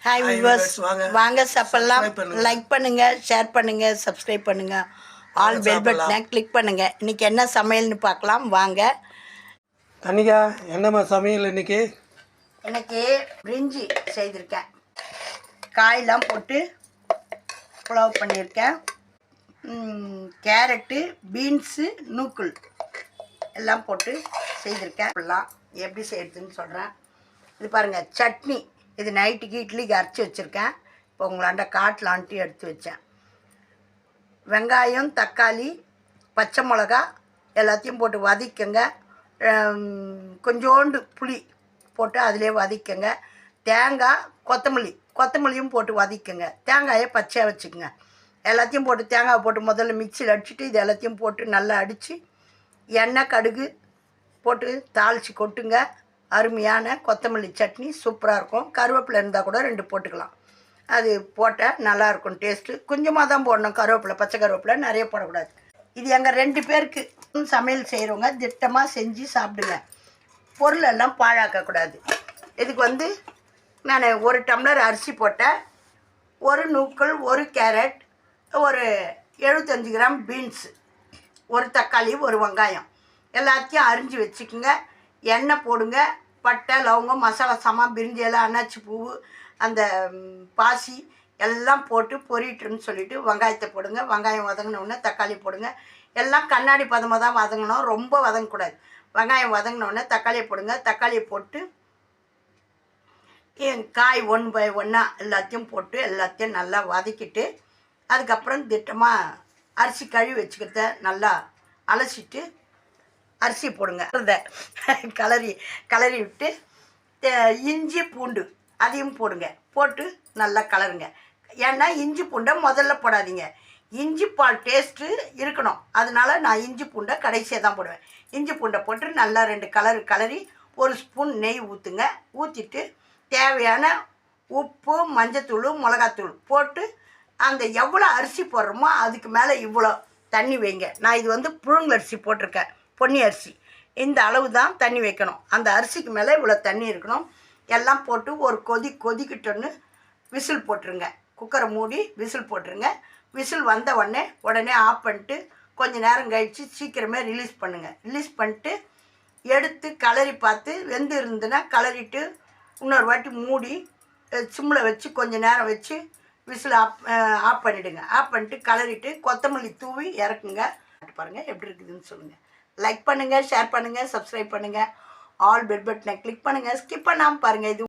Hi viewers, வாங்க சாப்பிட்லாம். Like பண்ணுங்கள், ஷேர் பண்ணுங்கள், சப்ஸ்கிரைப் பண்ணுங்கள், ஆல் பெல் பட்டனை கிளிக் பண்ணுங்கள். இன்றைக்கி என்ன சமையல்னு பார்க்கலாம் வாங்க. கனிகா, என்னம்மா சமையல் இன்னைக்கு? இன்னைக்கு பிரிஞ்சி செய்திருக்கேன். காயெல்லாம் போட்டு புலாவ் பண்ணியிருக்கேன். கேரட்டு, பீன்ஸு, நூக்குள் எல்லாம் போட்டு செய்திருக்கேன். இப்படிலாம் எப்படி செய்கிறதுன்னு சொல்கிறேன். இது பாருங்கள், சட்னி. இது நைட்டுக்கு இட்லிக்கு அரைச்சி வச்சுருக்கேன். இப்போ உங்களாண்ட காட்டலான்ட்டு எடுத்து வச்சேன். வெங்காயம், தக்காளி, பச்சை மிளகா எல்லாத்தையும் போட்டு வதக்குங்க. கொஞ்சோண்டு புளி போட்டு அதிலே வதக்குங்க. தேங்காய், கொத்தமல்லியும் போட்டு வதக்குங்க. தேங்காயை பச்சையாக வச்சுக்கோங்க. எல்லாத்தையும் போட்டு தேங்காய் போட்டு முதல்ல மிக்சியில் அடிச்சுட்டு இது எல்லாத்தையும் போட்டு நல்லா அடித்து எண்ணெய், கடுகு போட்டு தாளித்து கொட்டுங்க. அருமையான கொத்தமல்லி சட்னி சூப்பராக இருக்கும். கருவேப்பிலை இருந்தால் கூட 2 போட்டுக்கலாம். அது போட்டால் நல்லாயிருக்கும் டேஸ்ட்டு. கொஞ்சமாக தான் போடணும் கருவேப்பிலை, பச்சை கருவேப்பிலை, நிறைய போடக்கூடாது. இது எங்கள் 2 பேருக்கு சமையல் செய்கிறவங்க திட்டமாக செஞ்சு சாப்பிடுங்க. பொருளெல்லாம் பாழாக்கக்கூடாது. இதுக்கு நான் 1 டம்ளர் அரிசி போட்டேன். 1 நூக்கல், 1 கேரட், ஒரு 75 கிராம் பீன்ஸு, 1 தக்காளி, 1 வெங்காயம் எல்லாத்தையும் அரிஞ்சு வச்சுக்கோங்க. எண்ணெய் போடுங்க. பட்டை, லவங்கம், மசாலா சாமான், பிரிஞ்சி எல்லாம், அன்னாச்சி பூவு, அந்த பாசி எல்லாம் போட்டு பொரிட்டுன்னு சொல்லிவிட்டு வெங்காயத்தை போடுங்க. வெங்காயம் வதங்கினோடனே தக்காளி போடுங்க. எல்லாம் கண்ணாடி பதமாக தான் வதங்கணும், ரொம்ப வதங்கக்கூடாது. வெங்காயம் வதங்கினோடனே தக்காளியை போடுங்க. தக்காளியை போட்டு காய் 1 பை 1 எல்லாத்தையும் போட்டு எல்லாத்தையும் நல்லா வதக்கிட்டு அதுக்கப்புறம் திட்டமாக அரிசி கழுவி வச்சுக்கிறத நல்லா அலசிட்டு அரிசி போடுங்க. அதை கலரி விட்டு இஞ்சி, பூண்டு அதையும் போடுங்க. போட்டு நல்லா கலருங்க. ஏன்னா இஞ்சி பூண்டை முதல்ல போடாதீங்க. இஞ்சி பால் டேஸ்ட்டு இருக்கணும். அதனால நான் இஞ்சி பூண்டை கடைசியாக தான் போடுவேன். இஞ்சி பூண்டை போட்டு நல்லா 2 கலரி 1 ஸ்பூன் நெய் ஊற்றுங்க. ஊற்றிட்டு தேவையான உப்பு, மஞ்சத்தூள், மிளகாத்தூள் போட்டு அந்த எவ்வளோ அரிசி போடுறோமோ அதுக்கு மேலே இவ்வளோ தண்ணி வைங்க. நான் இது புழுங்கல் அரிசி போட்டிருக்கேன், பொன்னி அரிசி. இந்த அளவு தான் தண்ணி வைக்கணும். அந்த அரிசிக்கு மேலே இவ்வளோ தண்ணி இருக்கணும். எல்லாம் போட்டு ஒரு கொதிக்கிட்டோன்னு விசில் போட்டுருங்க. குக்கரை மூடி விசில் போட்டுருங்க. விசில் வந்த உடனே ஆஃப் பண்ணிட்டு கொஞ்சம் நேரம் கழித்து சீக்கிரமே ரிலீஸ் பண்ணுங்கள். ரிலீஸ் பண்ணிட்டு எடுத்து கலரி பார்த்து வெந்து இருந்துன்னா கலரிட்டு இன்னொரு வாட்டி மூடி சிம்மில் வச்சு கொஞ்சம் நேரம் வச்சு விசில் ஆஃப் பண்ணிவிடுங்க. ஆஃப் பண்ணிட்டு கலரிட்டு கொத்தமல்லி தூவி இறக்குங்க. பாருங்கள் எப்படி இருக்குதுன்னு சொல்லுங்கள். லைக் பண்ணுங்கள், ஷேர் பண்ணுங்கள், சப்ஸ்கிரைப் பண்ணுங்கள், ஆல் பெல் பட்டனை கிளிக் பண்ணுங்கள். ஸ்கிப் பண்ணாமல் பாருங்கள். இது